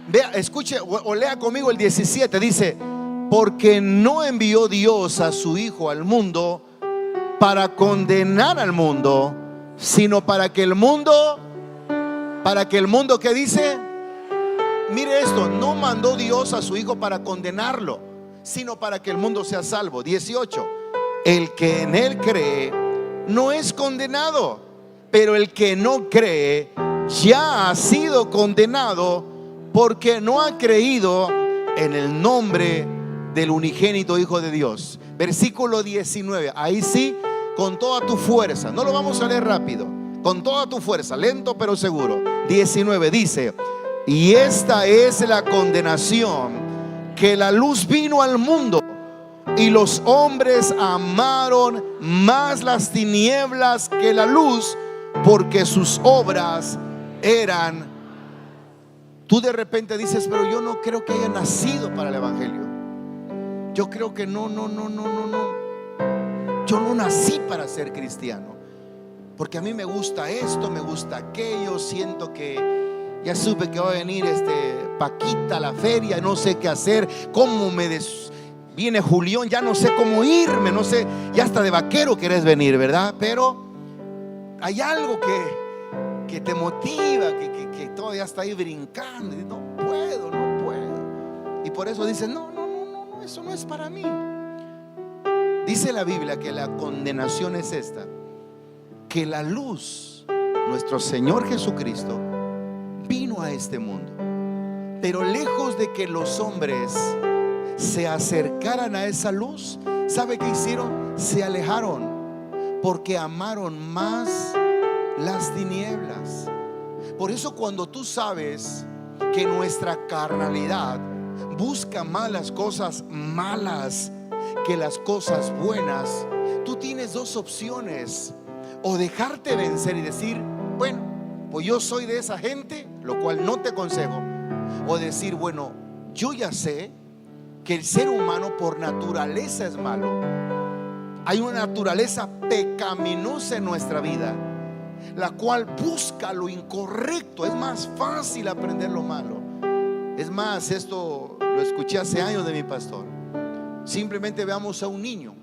Vea, escuche o lea conmigo el 17, dice, porque no envió Dios a su Hijo al mundo para condenar al mundo, sino para que el mundo, ¿qué dice? Mire esto, no mandó Dios a su Hijo para condenarlo, sino para que el mundo sea salvo. 18, el que en él cree no es condenado, pero el que no cree ya ha sido condenado porque no ha creído en el nombre del unigénito Hijo de Dios. Versículo 19, ahí sí, con toda tu fuerza, no lo vamos a leer rápido, con toda tu fuerza, lento pero seguro. 19 dice, y esta es la condenación, que la luz vino al mundo y los hombres amaron más las tinieblas que la luz, porque sus obras eran. Tú de repente dices, pero yo no creo que haya nacido para el evangelio. Yo creo que no. Yo no nací para ser cristiano, porque a mí me gusta esto, me gusta aquello. Siento que ya supe que va a venir Paquita a la feria, no sé qué hacer. Viene Julián, ya no sé cómo irme, no sé, ya hasta de vaquero querés venir, ¿verdad? Pero hay algo que te motiva, que todavía está ahí brincando. Y no puedo. Y por eso dicen, no, eso no es para mí. Dice la Biblia que la condenación es esta, que la luz, nuestro Señor Jesucristo, vino a este mundo, pero lejos de que los hombres se acercaran a esa luz, ¿sabe qué hicieron? Se alejaron, porque amaron más las tinieblas. Por eso cuando tú sabes que nuestra carnalidad busca más las cosas malas que las cosas buenas, tú tienes dos opciones: o dejarte vencer y decir, bueno, pues yo soy de esa gente, lo cual no te aconsejo, o decir, bueno, yo ya sé que el ser humano por naturaleza es malo. Hay una naturaleza pecaminosa en nuestra vida, la cual busca lo incorrecto. Es más fácil aprender lo malo. Es más, esto lo escuché hace años de mi pastor. Simplemente veamos a un niño,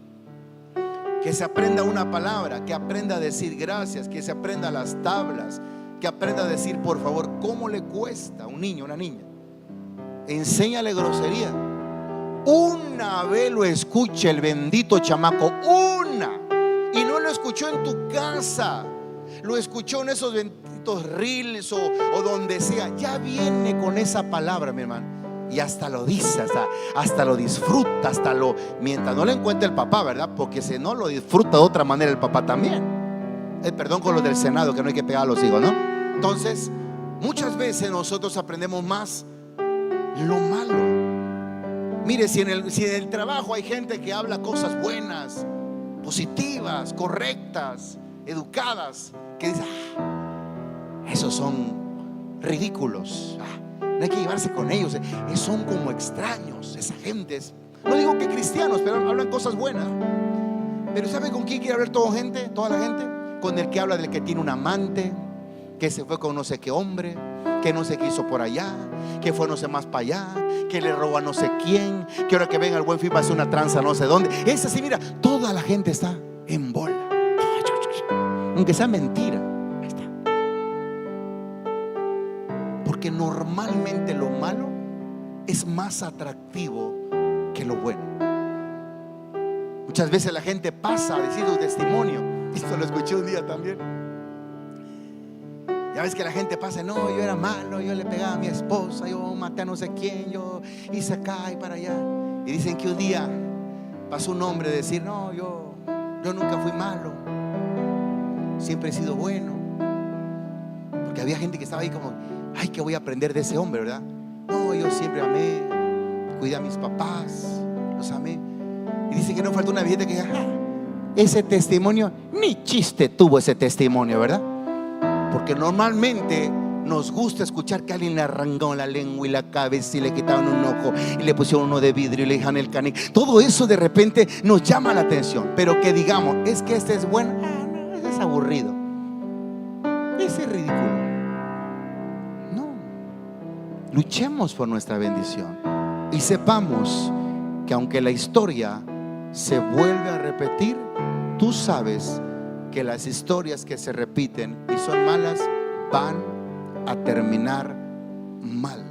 que se aprenda una palabra, que aprenda a decir gracias, que se aprenda las tablas, que aprenda a decir por favor. ¿Cómo le cuesta a un niño, una niña? Enséñale grosería. Una vez lo escucha el bendito chamaco, y no lo escuchó en tu casa, lo escuchó en esos benditos reels o donde sea. Ya viene con esa palabra, mi hermano, y hasta lo dice, hasta lo disfruta, mientras no le encuentre el papá, ¿verdad? Porque si no lo disfruta de otra manera el papá también. Perdón con los del Senado, que no hay que pegar a los hijos, ¿no? Entonces, muchas veces nosotros aprendemos más lo malo. Mire, si en el trabajo hay gente que habla cosas buenas, positivas, correctas, educadas, que dice, esos son ridículos, no hay que llevarse con ellos, son como extraños, esa gente no digo que cristianos, pero hablan cosas buenas. Pero ¿sabe con quién quiere hablar toda la gente? Con el que habla del que tiene un amante, que se fue con no sé qué hombre, que no se quiso por allá, que fue no sé más para allá, que le roba no sé quién, que ahora que venga el Buen Fin va a hacer una tranza no sé dónde. Es así, mira, toda la gente está en bola, aunque sea mentira. Ahí está. Porque normalmente lo malo es más atractivo que lo bueno. Muchas veces la gente pasa a decir su testimonio. Esto lo escuché un día también. Ya ves que la gente pasa, no, yo era malo, yo le pegaba a mi esposa, yo maté a no sé quién, yo hice acá y para allá. Y dicen que un día pasó un hombre a decir, no, yo nunca fui malo, siempre he sido bueno. Porque había gente que estaba ahí como, ay, ¿qué voy a aprender de ese hombre, verdad? No, yo siempre amé, cuidé a mis papás, los amé. Y dice que no falta una viejita que diga, ese testimonio, ni chiste tuvo ese testimonio, ¿verdad? Porque normalmente nos gusta escuchar que a alguien le arrancaron la lengua y la cabeza y le quitaron un ojo y le pusieron uno de vidrio y le dejan el canico. Todo eso de repente nos llama la atención. Pero que digamos, es que este es bueno, no, ese es aburrido, ese es ridículo. No, luchemos por nuestra bendición y sepamos que aunque la historia se vuelve a repetir, tú sabes que las historias que se repiten y son malas van a terminar mal.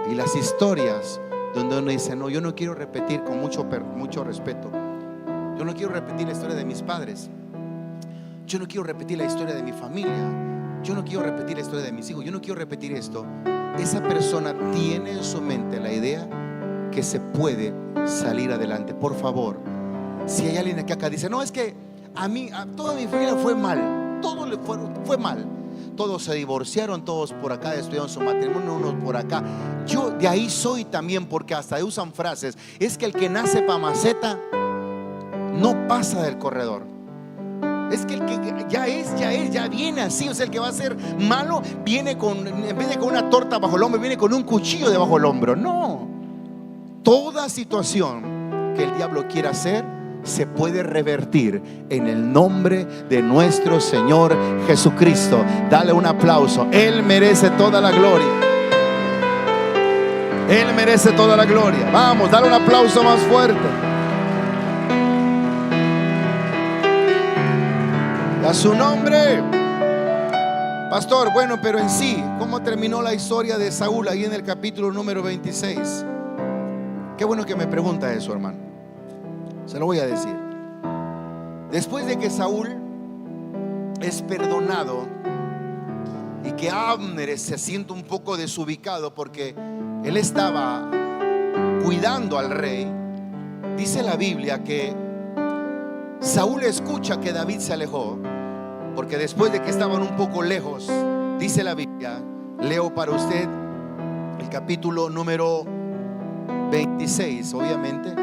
Y las historias donde uno dice, no, yo no quiero repetir, con mucho respeto, yo no quiero repetir la historia de mis padres, yo no quiero repetir la historia de mi familia, yo no quiero repetir la historia de mis hijos, yo no quiero repetir esto. Esa persona tiene en su mente la idea que se puede salir adelante. Por favor, si hay alguien que acá dice, no, es que a toda mi familia fue mal, todo fue mal, todos se divorciaron, todos por acá estudiaron su matrimonio, unos por acá. Yo de ahí soy también, porque hasta usan frases, es que el que nace pa' maceta no pasa del corredor. Es que el que ya viene así. O sea, el que va a ser malo viene en vez de con una torta bajo el hombro, viene con un cuchillo debajo del hombro. No, toda situación que el diablo quiera hacer se puede revertir en el nombre de nuestro Señor Jesucristo. Dale un aplauso. Él merece toda la gloria. Él merece toda la gloria. Vamos, dale un aplauso más fuerte. A su nombre. Pastor, bueno, pero en sí, ¿cómo terminó la historia de Saúl ahí en el capítulo número 26? Qué bueno que me pregunta eso, hermano. Se lo voy a decir. Después de que Saúl es perdonado y que Abner se siente un poco desubicado porque él estaba cuidando al rey, dice la Biblia que Saúl escucha que David se alejó, porque después de que estaban un poco lejos, dice la Biblia, leo para usted el capítulo número 26, obviamente,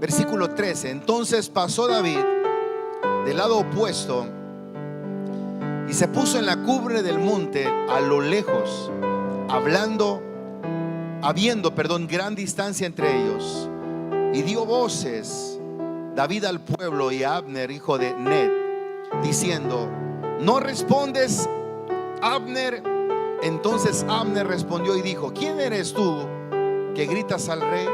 versículo 13. Entonces pasó David del lado opuesto y se puso en la cumbre del monte a lo lejos, habiendo gran distancia entre ellos, y dio voces David al pueblo y a Abner, hijo de Ner, diciendo, ¿no respondes, Abner? Entonces Abner respondió y dijo, ¿quién eres tú que gritas al rey?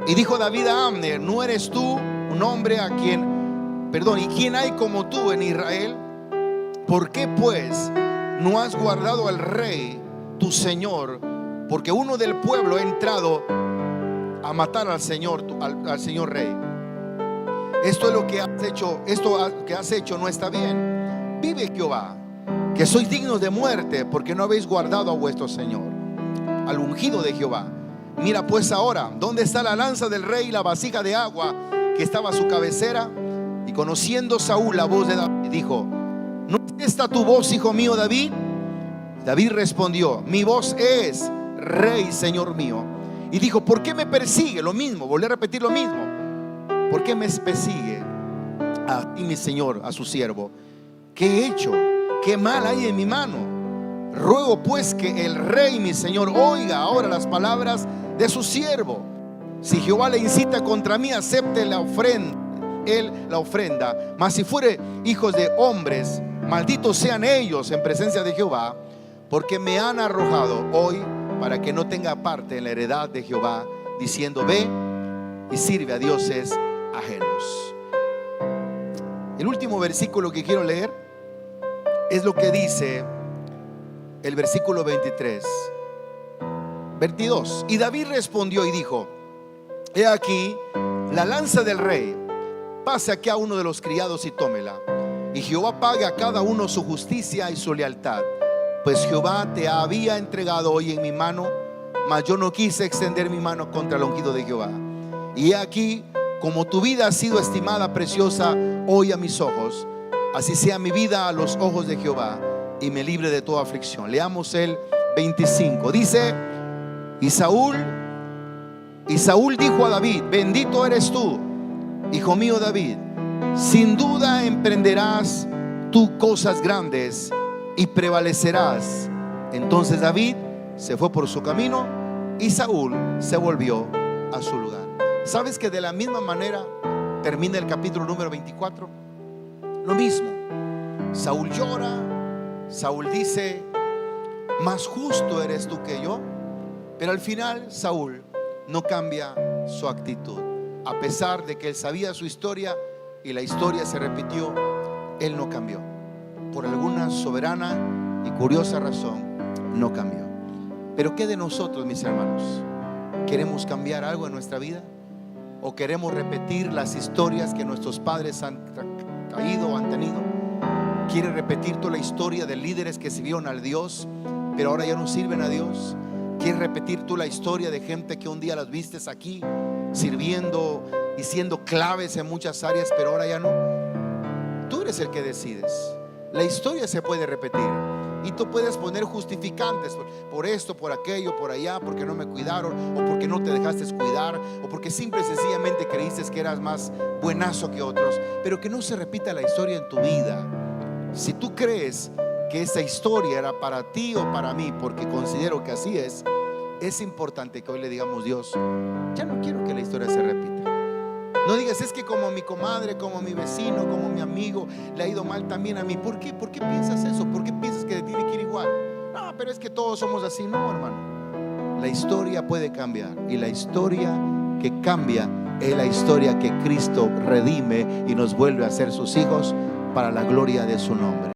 Y dijo David a Abner, ¿no eres tú un hombre y quién hay como tú en Israel? ¿Por qué pues no has guardado al rey tu señor? Porque uno del pueblo ha entrado a matar al señor rey. Esto es lo que has hecho, esto que has hecho no está bien. Vive Jehová, que sois dignos de muerte, porque no habéis guardado a vuestro señor, al ungido de Jehová. Mira pues ahora, ¿dónde está la lanza del rey y la vasija de agua que estaba a su cabecera? Y conociendo Saúl la voz de David, dijo, ¿no es esta tu voz, hijo mío David? David respondió, mi voz es, rey, señor mío. Y dijo, ¿por qué me persigue? Lo mismo, volví a repetir lo mismo. ¿Por qué me persigue a ti, mi señor, a su siervo? ¿Qué he hecho? ¿Qué mal hay en mi mano? Ruego pues que el rey, mi señor, oiga ahora las palabras de su siervo. Si Jehová le incita contra mí, acepte la ofrenda, él la ofrenda. Mas si fuere hijos de hombres, malditos sean ellos en presencia de Jehová, porque me han arrojado hoy para que no tenga parte en la heredad de Jehová, diciendo, ve y sirve a dioses ajenos. El último versículo que quiero leer es lo que dice el versículo 22. Y David respondió y dijo, he aquí la lanza del rey, pase aquí a uno de los criados y tómela, y Jehová pague a cada uno su justicia y su lealtad, pues Jehová te había entregado hoy en mi mano, mas yo no quise extender mi mano contra el ungido de Jehová. Y he aquí, como tu vida ha sido estimada preciosa hoy a mis ojos, así sea mi vida a los ojos de Jehová, y me libre de toda aflicción. Leamos el 25. Dice, y Saúl Y Saúl dijo a David: bendito eres tú, hijo mío David, sin duda emprenderás tú cosas grandes y prevalecerás. Entonces David se fue por su camino y Saúl se volvió a su lugar. ¿Sabes que de la misma manera termina el capítulo número 24? Lo mismo. Saúl llora, Saúl dice: más justo eres tú que yo. Pero al final Saúl no cambia su actitud. A pesar de que él sabía su historia y la historia se repitió, él no cambió. Por alguna soberana y curiosa razón, no cambió. Pero ¿qué de nosotros, mis hermanos? ¿Queremos cambiar algo en nuestra vida? ¿O queremos repetir las historias que nuestros padres han traído o han tenido? ¿Quieres repetir toda la historia de líderes que sirvieron al Dios, pero ahora ya no sirven a Dios? ¿Quieres repetir tú la historia de gente que un día las vistes aquí sirviendo y siendo claves en muchas áreas, pero ahora ya no? Tú eres el que decides. La historia se puede repetir y tú puedes poner justificantes por esto, por aquello, por allá, porque no me cuidaron, o porque no te dejaste cuidar, o porque simple y sencillamente creíste que eras más buenazo que otros. Pero que no se repita la historia en tu vida. Si tú crees que esa historia era para ti o para mí, porque considero que así es importante que hoy le digamos: Dios, ya no quiero que la historia se repita. No digas: es que como mi comadre, como mi vecino, como mi amigo le ha ido mal, también a mí. ¿Por qué? ¿Por qué piensas eso? ¿Por qué piensas que tiene que ir igual? No, pero es que todos somos así. No, hermano. La historia puede cambiar, y la historia que cambia es la historia que Cristo redime y nos vuelve a ser sus hijos para la gloria de su nombre.